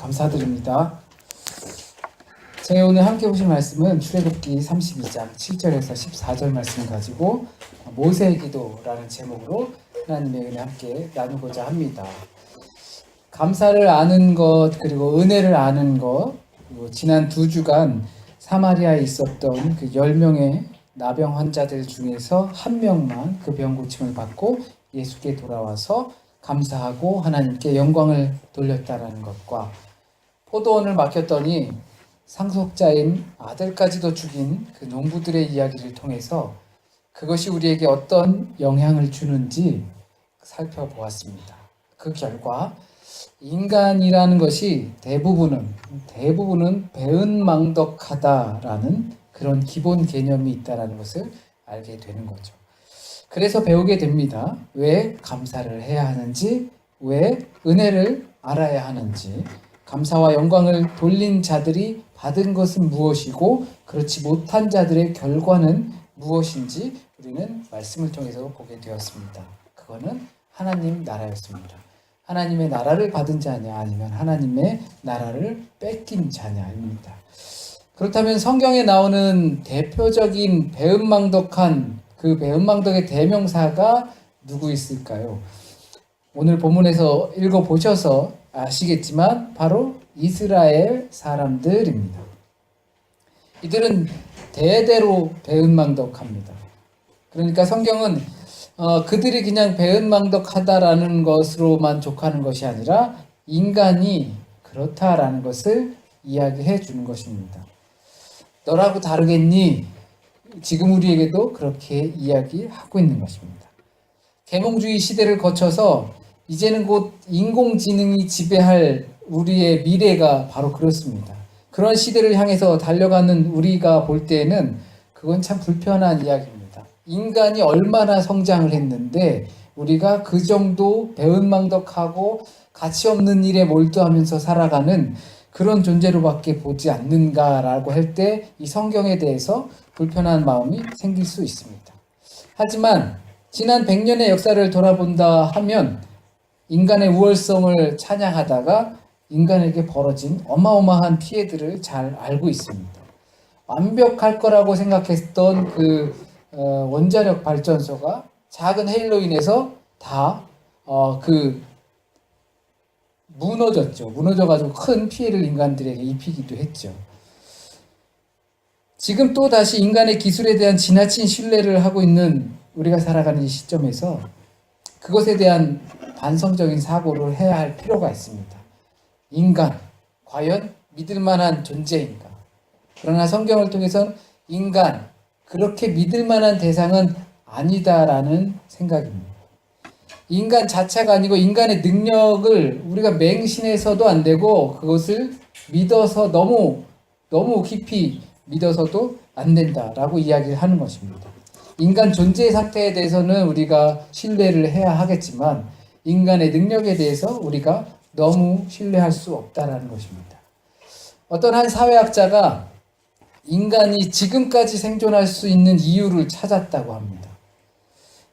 감사드립니다. 제가 오늘 함께 보실 말씀은 출애굽기 32장 7절에서 14절 말씀을 가지고 모세의 기도라는 제목으로 하나님의 은혜 함께 나누고자 합니다. 감사를 아는 것, 그리고 은혜를 아는 것, 그리고 지난 2주간 사마리아에 있었던 그 10명의 나병 환자들 중에서 한 명만 그 병 고침을 받고 예수께 돌아와서 감사하고 하나님께 영광을 돌렸다라는 것과, 포도원을 맡겼더니 상속자인 아들까지도 죽인 그 농부들의 이야기를 통해서 그것이 우리에게 어떤 영향을 주는지 살펴보았습니다. 그 결과 인간이라는 것이 대부분은 배은망덕하다라는 그런 기본 개념이 있다는 것을 알게 되는 거죠. 그래서 배우게 됩니다. 왜 감사를 해야 하는지, 왜 은혜를 알아야 하는지, 감사와 영광을 돌린 자들이 받은 것은 무엇이고 그렇지 못한 자들의 결과는 무엇인지 우리는 말씀을 통해서 보게 되었습니다. 그거는 하나님 나라였습니다. 하나님의 나라를 받은 자냐, 아니면 하나님의 나라를 뺏긴 자냐입니다. 그렇다면 성경에 나오는 대표적인 배은망덕한 그 배은망덕의 대명사가 누구 있을까요? 오늘 본문에서 읽어보셔서 아시겠지만 바로 이스라엘 사람들입니다. 이들은 대대로 배은망덕합니다. 그러니까 성경은 그들이 그냥 배은망덕하다라는 것으로만 족하는 것이 아니라 인간이 그렇다라는 것을 이야기해 주는 것입니다. 너라고 다르겠니? 지금 우리에게도 그렇게 이야기하고 있는 것입니다. 계몽주의 시대를 거쳐서 이제는 곧 인공지능이 지배할 우리의 미래가 바로 그렇습니다. 그런 시대를 향해서 달려가는 우리가 볼 때에는 그건 참 불편한 이야기입니다. 인간이 얼마나 성장을 했는데 우리가 그 정도 배은망덕하고 가치 없는 일에 몰두하면서 살아가는 그런 존재로밖에 보지 않는가라고 할 때 이 성경에 대해서 불편한 마음이 생길 수 있습니다. 하지만 지난 100년의 역사를 돌아본다 하면 인간의 우월성을 찬양하다가 인간에게 벌어진 어마어마한 피해들을 잘 알고 있습니다. 완벽할 거라고 생각했던 그 원자력 발전소가 작은 해일로 인해서 다 무너졌죠. 무너져가지고 큰 피해를 인간들에게 입히기도 했죠. 지금 또 다시 인간의 기술에 대한 지나친 신뢰를 하고 있는 우리가 살아가는 이 시점에서 그것에 대한 반성적인 사고를 해야 할 필요가 있습니다. 인간, 과연 믿을 만한 존재인가? 그러나 성경을 통해서는 인간, 그렇게 믿을 만한 대상은 아니다라는 생각입니다. 인간 자체가 아니고 인간의 능력을 우리가 맹신해서도 안 되고 그것을 믿어서 너무 깊이 믿어서도 안 된다라고 이야기를 하는 것입니다. 인간 존재 상태에 대해서는 우리가 신뢰를 해야 하겠지만 인간의 능력에 대해서 우리가 너무 신뢰할 수 없다라는 것입니다. 어떤 한 사회학자가 인간이 지금까지 생존할 수 있는 이유를 찾았다고 합니다.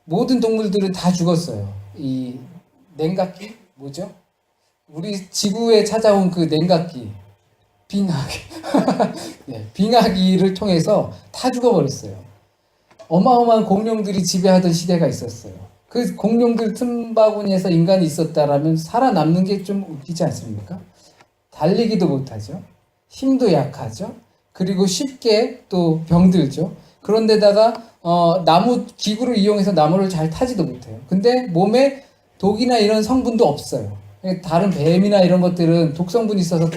모든 동물들은 다 죽었어요. 이 냉각기 뭐죠? 우리 지구에 찾아온 그 냉각기, 빙하기, 네, 빙하기를 통해서 다 죽어버렸어요. 어마어마한 공룡들이 지배하던 시대가 있었어요. 그 공룡들 틈바구니에서 인간이 있었다라면 살아남는 게 좀 웃기지 않습니까? 달리기도 못하죠. 힘도 약하죠. 그리고 쉽게 또 병들죠. 그런데다가 나무 기구를 이용해서 나무를 잘 타지도 못해요. 근데 몸에 독이나 이런 성분도 없어요. 다른 뱀이나 이런 것들은 독성분이 있어서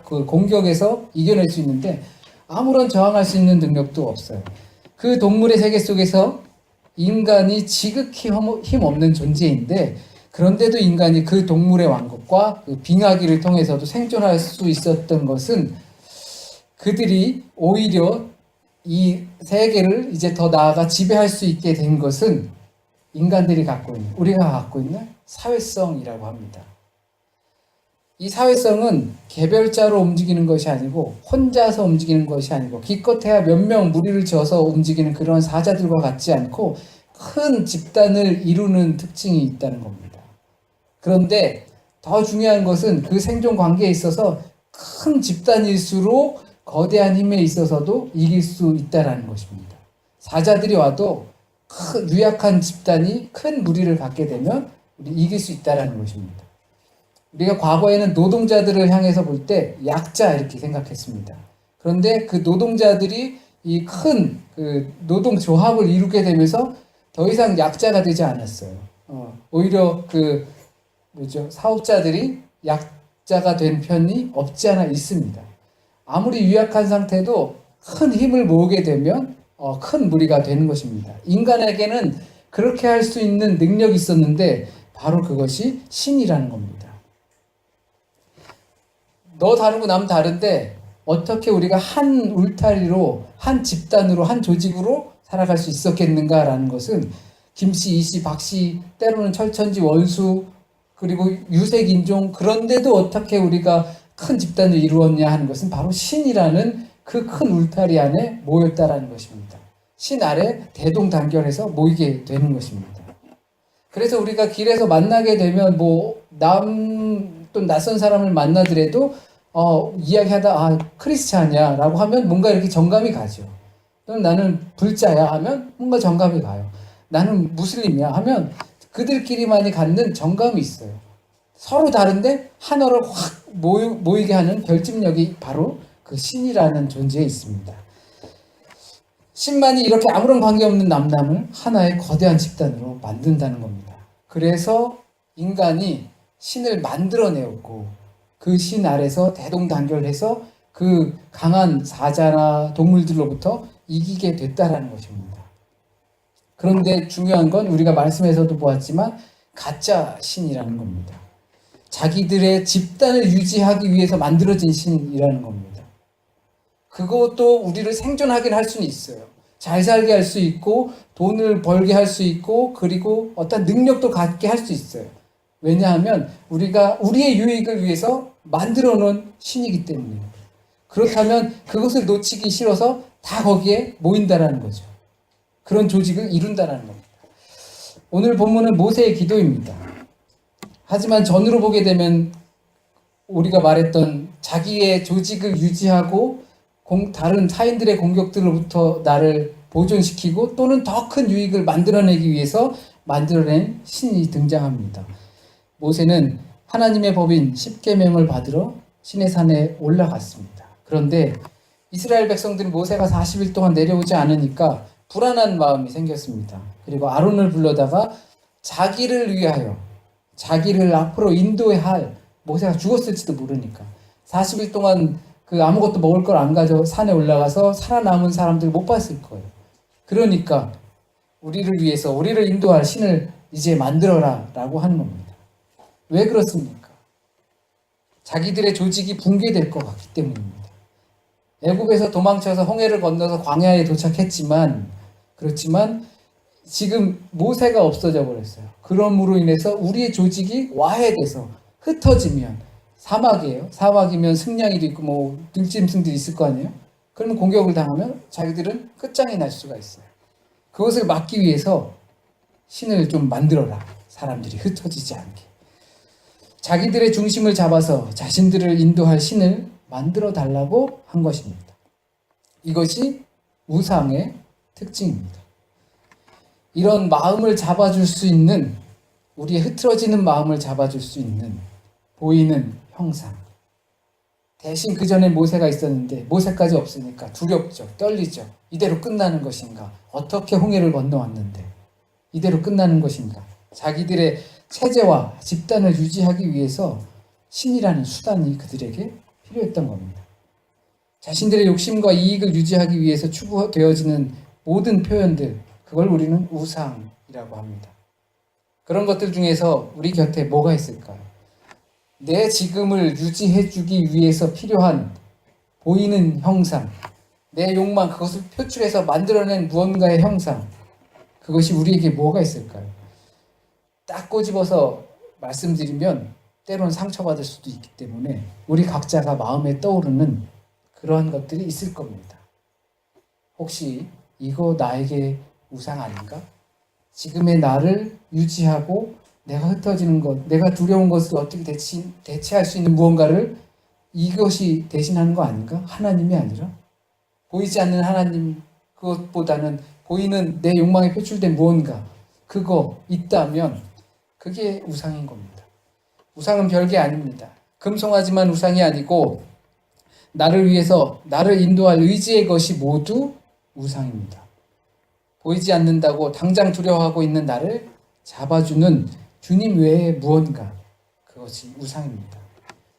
공격에서 이겨낼 수 있는데 아무런 저항할 수 있는 능력도 없어요. 그 동물의 세계 속에서 인간이 지극히 힘없는 존재인데 그런데도 인간이 그 동물의 왕국과 그 빙하기를 통해서도 생존할 수 있었던 것은 그들이 오히려 이 세계를 이제 더 나아가 지배할 수 있게 된 것은 인간들이 갖고 있는, 우리가 갖고 있는 사회성이라고 합니다. 이 사회성은 개별자로 움직이는 것이 아니고 혼자서 움직이는 것이 아니고 기껏해야 몇 명 무리를 지어서 움직이는 그런 사자들과 같지 않고 큰 집단을 이루는 특징이 있다는 겁니다. 그런데 더 중요한 것은 그 생존 관계에 있어서 큰 집단일수록 거대한 힘에 있어서도 이길 수 있다는 것입니다. 사자들이 와도 유약한 집단이 큰 무리를 갖게 되면 우리 이길 수 있다는 것입니다. 우리가 과거에는 노동자들을 향해서 볼 때 약자 이렇게 생각했습니다. 그런데 그 노동자들이 이 큰 그 노동조합을 이루게 되면서 더 이상 약자가 되지 않았어요. 오히려 그 사업자들이 약자가 된 편이 없지 않아 있습니다. 아무리 유약한 상태도 큰 힘을 모으게 되면 큰 무리가 되는 것입니다. 인간에게는 그렇게 할 수 있는 능력이 있었는데 바로 그것이 신이라는 겁니다. 너 다르고 남 다른데 어떻게 우리가 한 울타리로, 한 집단으로, 한 조직으로 살아갈 수 있었겠는가라는 것은 김씨, 이씨, 박씨, 때로는 철천지, 원수, 그리고 유색인종, 그런데도 어떻게 우리가 큰 집단을 이루었냐 하는 것은 바로 신이라는 그 큰 울타리 안에 모였다라는 것입니다. 신 아래 대동단결해서 모이게 되는 것입니다. 그래서 우리가 길에서 만나게 되면 또 낯선 사람을 만나더라도 이야기하다 크리스찬이야 라고 하면 뭔가 이렇게 정감이 가죠. 또는 나는 불자야 하면 뭔가 정감이 가요. 나는 무슬림이야 하면 그들끼리만이 갖는 정감이 있어요. 서로 다른데 하나를 확 모이게 하는 결집력이 바로 그 신이라는 존재에 있습니다. 신만이 이렇게 아무런 관계없는 남남을 하나의 거대한 집단으로 만든다는 겁니다. 그래서 인간이 신을 만들어내었고 그 신 아래서 대동단결해서 그 강한 사자나 동물들로부터 이기게 됐다라는 것입니다. 그런데 중요한 건 우리가 말씀에서도 보았지만 가짜 신이라는 겁니다. 자기들의 집단을 유지하기 위해서 만들어진 신이라는 겁니다. 그것도 우리를 생존하게 할 수는 있어요. 잘 살게 할 수 있고 돈을 벌게 할 수 있고 그리고 어떤 능력도 갖게 할 수 있어요. 왜냐하면 우리가 우리의 유익을 위해서 만들어 놓은 신이기 때문이에요. 그렇다면 그것을 놓치기 싫어서 다 거기에 모인다라는 거죠. 그런 조직을 이룬다라는 겁니다. 오늘 본문은 모세의 기도입니다. 하지만 전으로 보게 되면 우리가 말했던 자기의 조직을 유지하고 다른 타인들의 공격들로부터 나를 보존시키고 또는 더 큰 유익을 만들어내기 위해서 만들어낸 신이 등장합니다. 모세는 하나님의 법인 십계명을 받으러 시내산에 올라갔습니다. 그런데 이스라엘 백성들이 모세가 40일 동안 내려오지 않으니까 불안한 마음이 생겼습니다. 그리고 아론을 불러다가 자기를 위하여 자기를 앞으로 인도해야 할 모세가 죽었을지도 모르니까 40일 동안 그 아무것도 먹을 걸 안 가져 산에 올라가서 살아남은 사람들 못 봤을 거예요. 그러니까 우리를 위해서 우리를 인도할 신을 이제 만들어라 라고 하는 겁니다. 왜 그렇습니까? 자기들의 조직이 붕괴될 것 같기 때문입니다. 애굽에서 도망쳐서 홍해를 건너서 광야에 도착했지만 그렇지만 지금 모세가 없어져 버렸어요. 그럼으로 인해서 우리의 조직이 와해돼서 흩어지면 사막이에요. 사막이면 승냥이도 있고 들짐승들이 있을 거 아니에요. 그러면 공격을 당하면 자기들은 끝장이 날 수가 있어요. 그것을 막기 위해서 신을 좀 만들어라. 사람들이 흩어지지 않게. 자기들의 중심을 잡아서 자신들을 인도할 신을 만들어 달라고 한 것입니다. 이것이 우상의 특징입니다. 이런 마음을 잡아줄 수 있는, 우리의 흐트러지는 마음을 잡아줄 수 있는 보이는 형상. 대신 그 전에 모세가 있었는데 모세까지 없으니까 두렵죠. 떨리죠. 이대로 끝나는 것인가? 어떻게 홍해를 건너왔는데 이대로 끝나는 것인가? 자기들의 체제와 집단을 유지하기 위해서 신이라는 수단이 그들에게 필요했던 겁니다. 자신들의 욕심과 이익을 유지하기 위해서 추구되어지는 모든 표현들, 그걸 우리는 우상이라고 합니다. 그런 것들 중에서 우리 곁에 뭐가 있을까요? 내 지금을 유지해주기 위해서 필요한 보이는 형상, 내 욕망, 그것을 표출해서 만들어낸 무언가의 형상, 그것이 우리에게 뭐가 있을까요? 딱 꼬집어서 말씀드리면 때로는 상처받을 수도 있기 때문에 우리 각자가 마음에 떠오르는 그러한 것들이 있을 겁니다. 혹시 이거 나에게 우상 아닌가? 지금의 나를 유지하고 내가 흩어지는 것, 내가 두려운 것을 어떻게 대체할 수 있는 무언가를 이것이 대신하는 거 아닌가? 하나님이 아니라 보이지 않는 하나님, 그것보다는 보이는 내 욕망에 표출된 무언가, 그거 있다면 그게 우상인 겁니다. 우상은 별게 아닙니다. 금송아지만 우상이 아니고 나를 위해서 나를 인도할 의지의 것이 모두 우상입니다. 보이지 않는다고 당장 두려워하고 있는 나를 잡아주는 주님 외에 무언가, 그것이 우상입니다.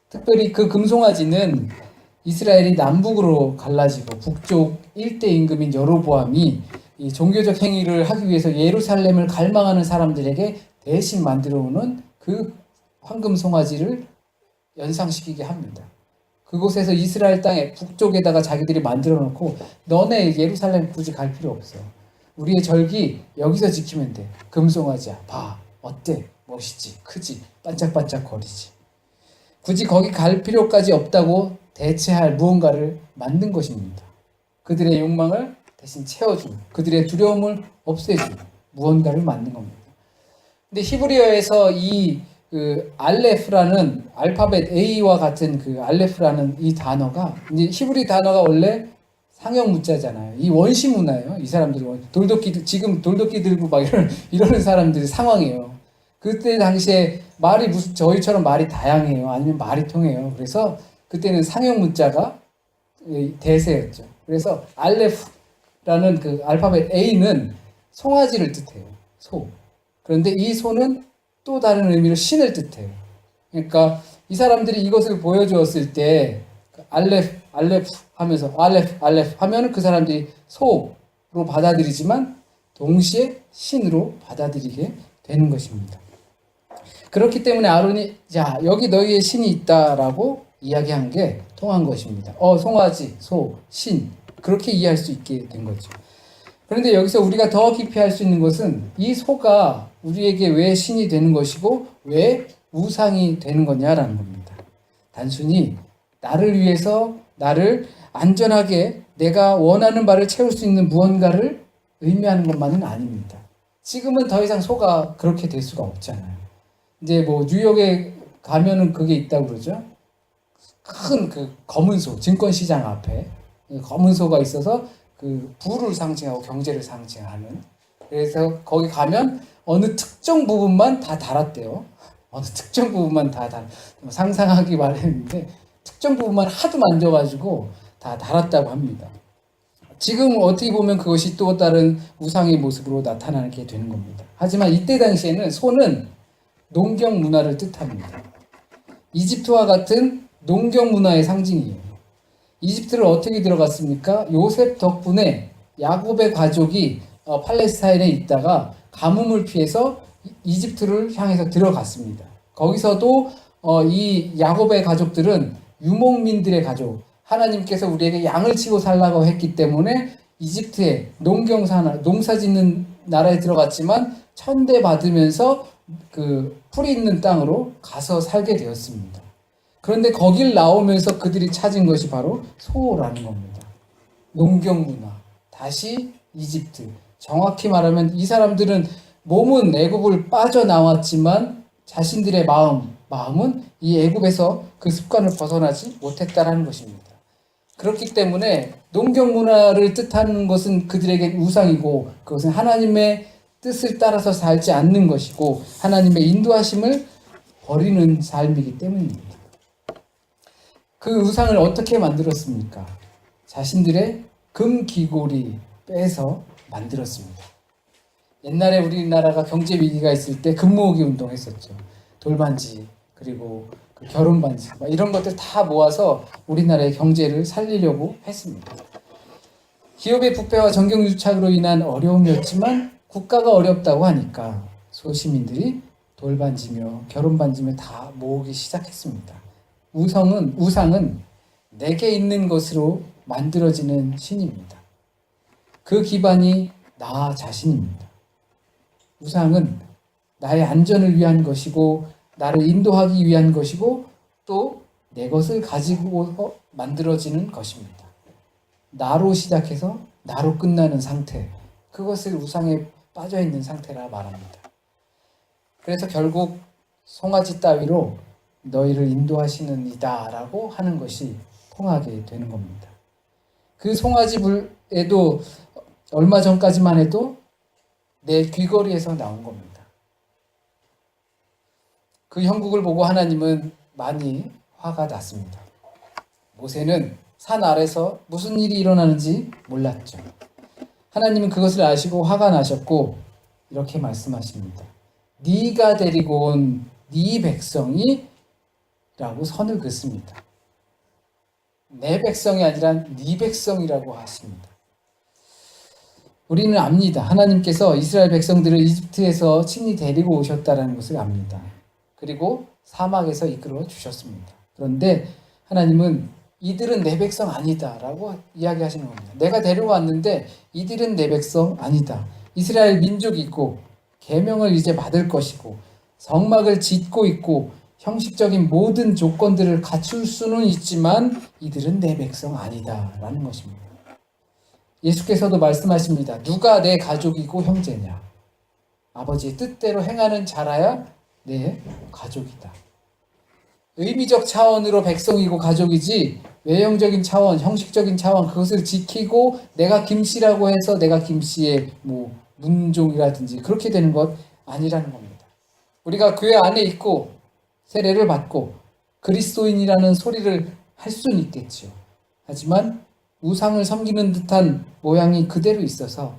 특별히 그 금송아지는 이스라엘이 남북으로 갈라지고 북쪽 일대 임금인 여로보암이 이 종교적 행위를 하기 위해서 예루살렘을 갈망하는 사람들에게 대신 만들어 오는 그 황금 송아지를 연상시키게 합니다. 그곳에서 이스라엘 땅에 북쪽에다가 자기들이 만들어 놓고 너네 예루살렘 굳이 갈 필요 없어. 우리의 절기 여기서 지키면 돼. 금송아지야. 봐. 어때? 멋있지? 크지? 반짝반짝 거리지? 굳이 거기 갈 필요까지 없다고 대체할 무언가를 만든 것입니다. 그들의 욕망을 대신 채워주는, 그들의 두려움을 없애주는 무언가를 만든 겁니다. 근데 히브리어에서 이 알레프라는 알파벳 A와 같은 그 알레프라는 이 단어가 이제 히브리 단어가 원래 상형 문자잖아요. 이 원시 문화예요. 이 사람들이 돌도끼 지금 돌도끼 들고 막 이러는 사람들이 상황이에요. 그때 당시에 말이 무슨 저희처럼 말이 다양해요. 아니면 말이 통해요. 그래서 그때는 상형 문자가 대세였죠. 그래서 알레프라는 그 알파벳 A는 송아지를 뜻해요. 소. 그런데 이 소는 또 다른 의미로 신을 뜻해요. 그러니까 이 사람들이 이것을 보여주었을 때 알레프 하면서 알레프 하면은 그 사람들이 소로 받아들이지만 동시에 신으로 받아들이게 되는 것입니다. 그렇기 때문에 아론이 자 여기 너희의 신이 있다라고 이야기한 게 통한 것입니다. 송아지, 소, 신 그렇게 이해할 수 있게 된 거죠. 그런데 여기서 우리가 더 깊이 할 수 있는 것은 이 소가 우리에게 왜 신이 되는 것이고 왜 우상이 되는 거냐라는 겁니다. 단순히 나를 위해서 나를 안전하게 내가 원하는 바를 채울 수 있는 무언가를 의미하는 것만은 아닙니다. 지금은 더 이상 소가 그렇게 될 수가 없잖아요. 이제 뭐 뉴욕에 가면은 그게 있다고 그러죠. 큰 그 검은 소, 증권시장 앞에 검은 소가 있어서 그 부를 상징하고 경제를 상징하는. 그래서 거기 가면 어느 특정 부분만 다 달았대요. 어느 특정 부분만 다 상상하기 마련인데 특정 부분만 하도 만져가지고 다 달았다고 합니다. 지금 어떻게 보면 그것이 또 다른 우상의 모습으로 나타나게 되는 겁니다. 하지만 이때 당시에는 소는 농경 문화를 뜻합니다. 이집트와 같은 농경 문화의 상징이에요. 이집트를 어떻게 들어갔습니까? 요셉 덕분에 야곱의 가족이 팔레스타인에 있다가 가뭄을 피해서 이집트를 향해서 들어갔습니다. 거기서도 이 야곱의 가족들은 유목민들의 가족, 하나님께서 우리에게 양을 치고 살라고 했기 때문에 이집트에 농사 짓는 나라에 들어갔지만 천대받으면서 그 풀이 있는 땅으로 가서 살게 되었습니다. 그런데 거길 나오면서 그들이 찾은 것이 바로 소라는 겁니다. 농경 문화, 다시 이집트. 정확히 말하면 이 사람들은 몸은 애굽을 빠져나왔지만 자신들의 마음은 이 애굽에서 그 습관을 벗어나지 못했다라는 것입니다. 그렇기 때문에 농경 문화를 뜻하는 것은 그들에게 우상이고 그것은 하나님의 뜻을 따라서 살지 않는 것이고 하나님의 인도하심을 버리는 삶이기 때문입니다. 그 우상을 어떻게 만들었습니까? 자신들의 금귀고리 빼서 만들었습니다. 옛날에 우리나라가 경제 위기가 있을 때 금모으기 운동 했었죠. 돌반지 그리고 그 결혼반지 이런 것들 다 모아서 우리나라의 경제를 살리려고 했습니다. 기업의 부패와 정경유착으로 인한 어려움이었지만 국가가 어렵다고 하니까 소시민들이 돌반지며 결혼반지며 다 모으기 시작했습니다. 우상은 내게 있는 것으로 만들어지는 신입니다. 그 기반이 나 자신입니다. 우상은 나의 안전을 위한 것이고 나를 인도하기 위한 것이고 또 내 것을 가지고 만들어지는 것입니다. 나로 시작해서 나로 끝나는 상태, 그것을 우상에 빠져있는 상태라 말합니다. 그래서 결국 송아지 따위로 너희를 인도하시는 이다라고 하는 것이 통하게 되는 겁니다. 그 송아지 불에도 얼마 전까지만 해도 내 귀걸이에서 나온 겁니다. 그 형국을 보고 하나님은 많이 화가 났습니다. 모세는 산 아래서 무슨 일이 일어나는지 몰랐죠. 하나님은 그것을 아시고 화가 나셨고 이렇게 말씀하십니다. 네가 데리고 온 네 백성이 라고 선을 긋습니다. 내 백성이 아니라 네 백성이라고 하십니다. 우리는 압니다. 하나님께서 이스라엘 백성들을 이집트에서 친히 데리고 오셨다는 것을 압니다. 그리고 사막에서 이끌어 주셨습니다. 그런데 하나님은 이들은 내 백성 아니다 라고 이야기하시는 겁니다. 내가 데려왔는데 이들은 내 백성 아니다. 이스라엘 민족이 있고 계명을 이제 받을 것이고 성막을 짓고 있고 형식적인 모든 조건들을 갖출 수는 있지만 이들은 내 백성 아니다 라는 것입니다. 예수께서도 말씀하십니다. 누가 내 가족이고 형제냐? 아버지의 뜻대로 행하는 자라야 내 가족이다. 의미적 차원으로 백성이고 가족이지 외형적인 차원, 형식적인 차원 그것을 지키고 내가 김씨라고 해서 내가 김씨의 문종이라든지 그렇게 되는 것 아니라는 겁니다. 우리가 교회 안에 있고 세례를 받고 그리스도인이라는 소리를 할 수는 있겠죠. 하지만 우상을 섬기는 듯한 모양이 그대로 있어서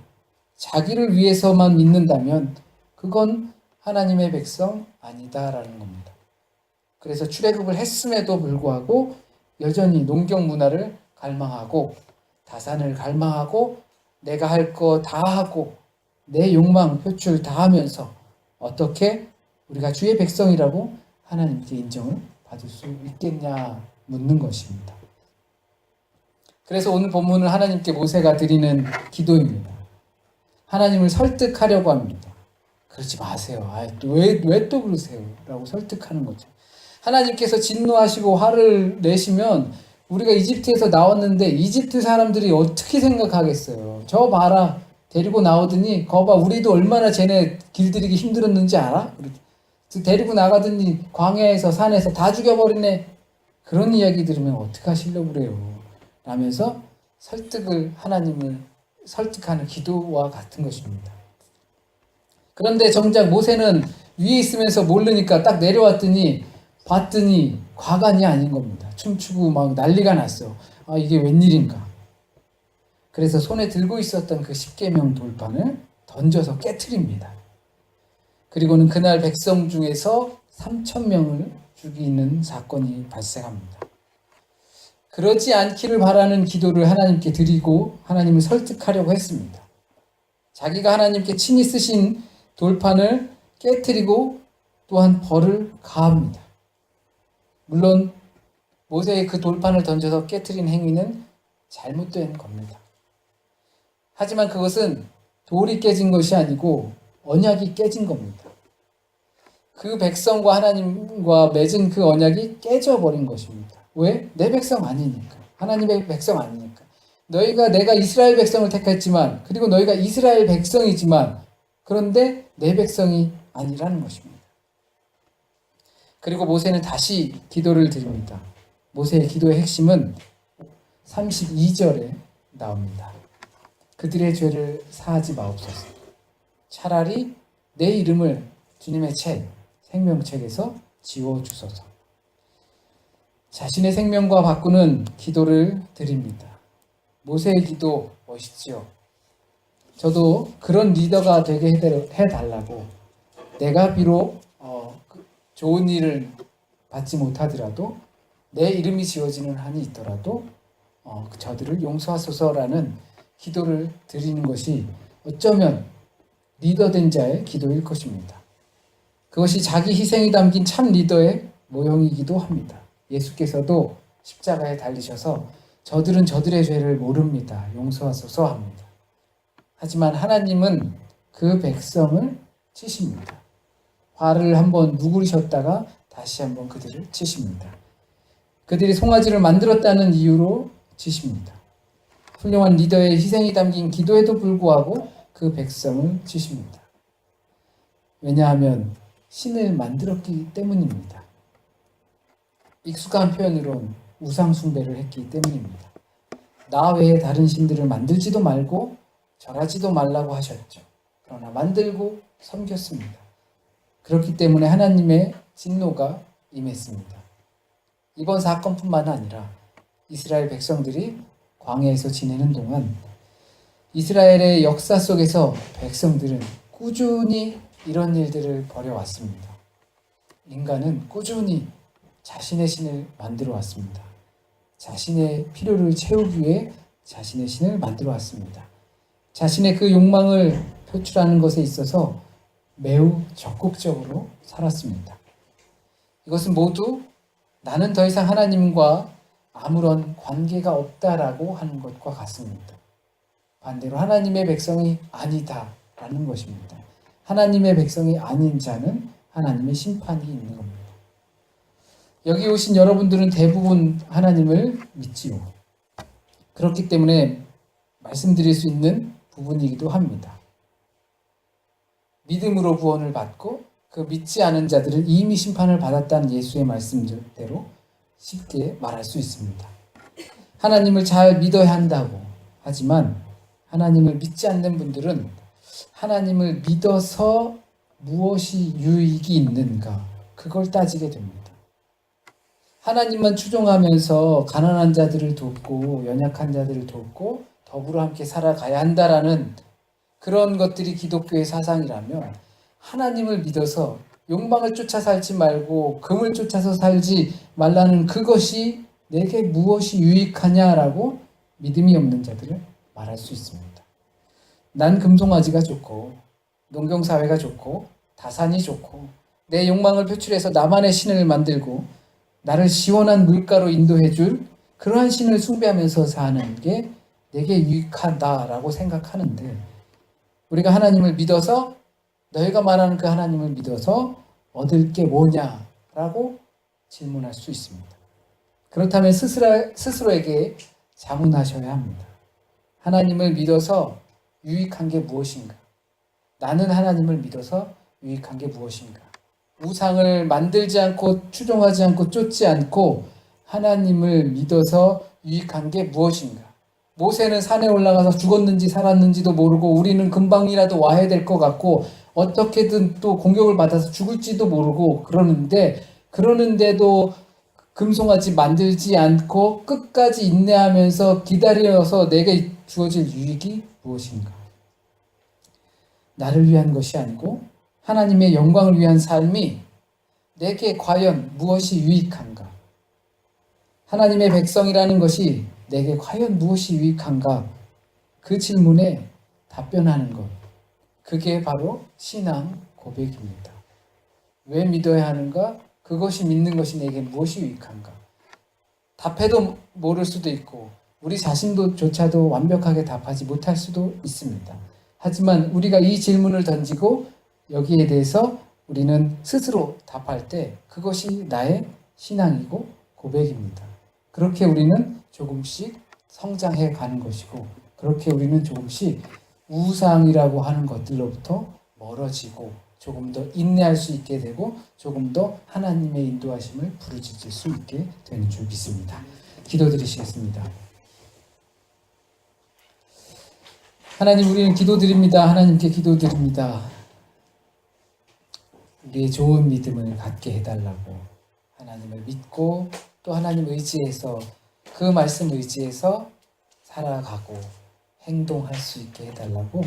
자기를 위해서만 믿는다면 그건 하나님의 백성 아니다라는 겁니다. 그래서 출애굽을 했음에도 불구하고 여전히 농경 문화를 갈망하고 다산을 갈망하고 내가 할 거 다 하고 내 욕망 표출 다 하면서 어떻게 우리가 주의 백성이라고 하나님께 인정을 받을 수 있겠냐 묻는 것입니다. 그래서 오늘 본문은 하나님께 모세가 드리는 기도입니다. 하나님을 설득하려고 합니다. 그러지 마세요. 왜 또 그러세요? 라고 설득하는 거죠. 하나님께서 진노하시고 화를 내시면 우리가 이집트에서 나왔는데 이집트 사람들이 어떻게 생각하겠어요? 저 봐라. 데리고 나오더니 거봐 우리도 얼마나 쟤네 길들이기 힘들었는지 알아? 데리고 나가더니 광야에서 산에서 다 죽여버리네. 그런 이야기 들으면 어떡하시려고 그래요? 라면서 하나님을 설득하는 기도와 같은 것입니다. 그런데 정작 모세는 위에 있으면서 모르니까 딱 내려왔더니 봤더니 과간이 아닌 겁니다. 춤추고 막 난리가 났어. 이게 웬일인가. 그래서 손에 들고 있었던 그 십계명 돌판을 던져서 깨트립니다. 그리고는 그날 백성 중에서 3,000명을 죽이는 사건이 발생합니다. 그러지 않기를 바라는 기도를 하나님께 드리고 하나님을 설득하려고 했습니다. 자기가 하나님께 친히 쓰신 돌판을 깨트리고 또한 벌을 가합니다. 물론 모세의 그 돌판을 던져서 깨트린 행위는 잘못된 겁니다. 하지만 그것은 돌이 깨진 것이 아니고 언약이 깨진 겁니다. 그 백성과 하나님과 맺은 그 언약이 깨져버린 것입니다. 왜? 내 백성 아니니까. 하나님의 백성 아니니까. 내가 이스라엘 백성을 택했지만 그리고 너희가 이스라엘 백성이지만 그런데 내 백성이 아니라는 것입니다. 그리고 모세는 다시 기도를 드립니다. 모세의 기도의 핵심은 32절에 나옵니다. 그들의 죄를 사하지 마옵소서. 차라리 내 이름을 주님의 생명책에서 지워주소서. 자신의 생명과 바꾸는 기도를 드립니다. 모세의 기도 멋있지요? 저도 그런 리더가 되게 해달라고 내가 비록 좋은 일을 받지 못하더라도 내 이름이 지워지는 한이 있더라도 저들을 용서하소서라는 기도를 드리는 것이 어쩌면 리더된 자의 기도일 것입니다. 그것이 자기 희생이 담긴 참 리더의 모형이기도 합니다. 예수께서도 십자가에 달리셔서 저들은 저들의 죄를 모릅니다. 용서하소서 합니다. 하지만 하나님은 그 백성을 치십니다. 화를 한번 누구르셨다가 다시 한번 그들을 치십니다. 그들이 송아지를 만들었다는 이유로 치십니다. 훌륭한 리더의 희생이 담긴 기도에도 불구하고 그 백성을 치십니다. 왜냐하면 신을 만들었기 때문입니다. 익숙한 표현으론 우상 숭배를 했기 때문입니다. 나 외에 다른 신들을 만들지도 말고 절하지도 말라고 하셨죠. 그러나 만들고 섬겼습니다. 그렇기 때문에 하나님의 진노가 임했습니다. 이번 사건뿐만 아니라 이스라엘 백성들이 광야에서 지내는 동안 이스라엘의 역사 속에서 백성들은 꾸준히 이런 일들을 벌여왔습니다. 인간은 꾸준히 자신의 신을 만들어 왔습니다. 자신의 필요를 채우기 위해 자신의 신을 만들어 왔습니다. 자신의 그 욕망을 표출하는 것에 있어서 매우 적극적으로 살았습니다. 이것은 모두 나는 더 이상 하나님과 아무런 관계가 없다라고 하는 것과 같습니다. 반대로 하나님의 백성이 아니다라는 것입니다. 하나님의 백성이 아닌 자는 하나님의 심판이 있는 겁니다. 여기 오신 여러분들은 대부분 하나님을 믿지요. 그렇기 때문에 말씀드릴 수 있는 부분이기도 합니다. 믿음으로 구원을 받고 그 믿지 않은 자들은 이미 심판을 받았다는 예수의 말씀대로 쉽게 말할 수 있습니다. 하나님을 잘 믿어야 한다고 하지만 하나님을 믿지 않는 분들은 하나님을 믿어서 무엇이 유익이 있는가 그걸 따지게 됩니다. 하나님만 추종하면서 가난한 자들을 돕고 연약한 자들을 돕고 더불어 함께 살아가야 한다라는 그런 것들이 기독교의 사상이라면 하나님을 믿어서 욕망을 쫓아 살지 말고 금을 쫓아서 살지 말라는 그것이 내게 무엇이 유익하냐라고 믿음이 없는 자들을 말할 수 있습니다. 난 금송아지가 좋고 농경사회가 좋고 다산이 좋고 내 욕망을 표출해서 나만의 신을 만들고 나를 시원한 물가로 인도해줄 그러한 신을 숭배하면서 사는 게 내게 유익하다라고 생각하는데 우리가 하나님을 믿어서 너희가 말하는 그 하나님을 믿어서 얻을 게 뭐냐라고 질문할 수 있습니다. 그렇다면 스스로에게 자문하셔야 합니다. 하나님을 믿어서 유익한 게 무엇인가? 나는 하나님을 믿어서 유익한 게 무엇인가? 우상을 만들지 않고 추종하지 않고 쫓지 않고 하나님을 믿어서 유익한 게 무엇인가? 모세는 산에 올라가서 죽었는지 살았는지도 모르고 우리는 금방이라도 와야 될 것 같고 어떻게든 또 공격을 받아서 죽을지도 모르고 그러는데도 금송아지 만들지 않고 끝까지 인내하면서 기다려서 내게 주어질 유익이 무엇인가? 나를 위한 것이 아니고 하나님의 영광을 위한 삶이 내게 과연 무엇이 유익한가? 하나님의 백성이라는 것이 내게 과연 무엇이 유익한가? 그 질문에 답변하는 것. 그게 바로 신앙 고백입니다. 왜 믿어야 하는가? 그것이 믿는 것이 내게 무엇이 유익한가? 답해도 모를 수도 있고 우리 자신조차도 완벽하게 답하지 못할 수도 있습니다. 하지만 우리가 이 질문을 던지고 여기에 대해서 우리는 스스로 답할 때 그것이 나의 신앙이고 고백입니다. 그렇게 우리는 조금씩 성장해 가는 것이고 그렇게 우리는 조금씩 우상이라고 하는 것들로부터 멀어지고 조금 더 인내할 수 있게 되고 조금 더 하나님의 인도하심을 부르짖을 수 있게 되는 줄 믿습니다. 기도드리시겠습니다. 하나님, 우리는 기도드립니다. 하나님께 기도드립니다. 우리의 좋은 믿음을 갖게 해달라고 하나님을 믿고 또 하나님 의지해서 그 말씀 의지해서 살아가고 행동할 수 있게 해달라고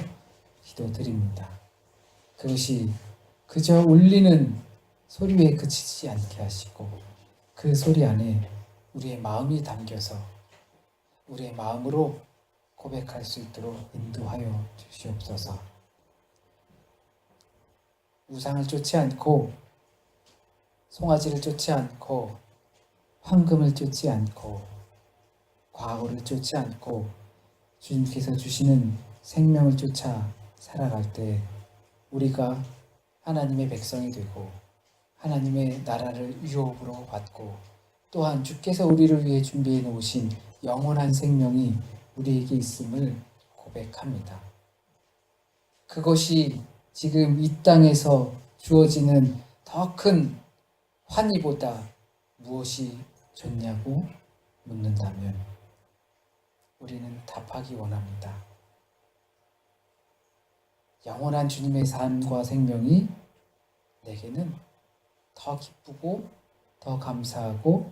기도드립니다. 그것이 그저 울리는 소리에 그치지 않게 하시고 그 소리 안에 우리의 마음이 담겨서 우리의 마음으로 고백할 수 있도록 인도하여 주시옵소서. 우상을 쫓지 않고 송아지를 쫓지 않고 황금을 쫓지 않고 과거를 쫓지 않고 주님께서 주시는 생명을 쫓아 살아갈 때 우리가 하나님의 백성이 되고 하나님의 나라를 유업으로 받고 또한 주께서 우리를 위해 준비해 놓으신 영원한 생명이 우리에게 있음을 고백합니다. 그것이 지금 이 땅에서 주어지는 더 큰 환희보다 무엇이 좋냐고 묻는다면 우리는 답하기 원합니다. 영원한 주님의 삶과 생명이 내게는 더 기쁘고 더 감사하고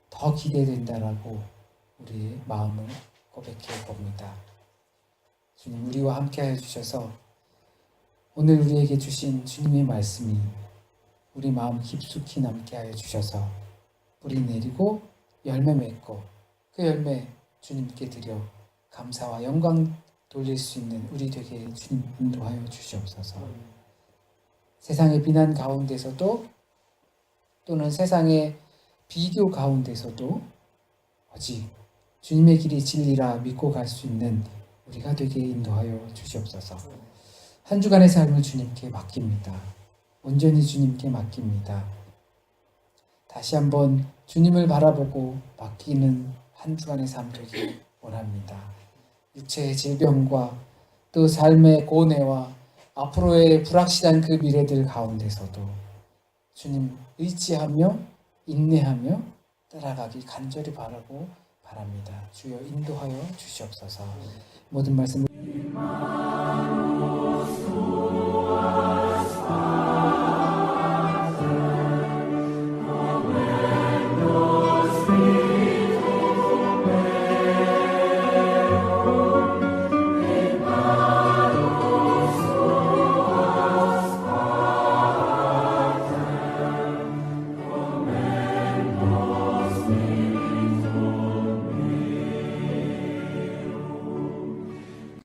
더 기대된다라고 우리의 마음을 고백해 봅니다. 주님, 우리와 함께하여 주셔서 오늘 우리에게 주신 주님의 말씀이 우리 마음 깊숙이 남게 하여 주셔서 뿌리 내리고 열매 맺고 그 열매 주님께 드려 감사와 영광 돌릴 수 있는 우리 되게 주님 인도하여 주시옵소서. 세상의 비난 가운데서도 또는 세상의 비교 가운데서도 오직 주님의 길이 진리라 믿고 갈 수 있는 우리가 되게 인도하여 주시옵소서. 한 주간의 삶을 주님께 맡깁니다. 온전히 주님께 맡깁니다. 다시 한번 주님을 바라보고 맡기는 한 주간의 삶 되길 원합니다. 육체의 질병과 또 삶의 고뇌와 앞으로의 불확실한 그 미래들 가운데서도 주님 의지하며 인내하며 따라가기 간절히 바라고 바랍니다. 주여 인도하여 주시옵소서. 모든 말씀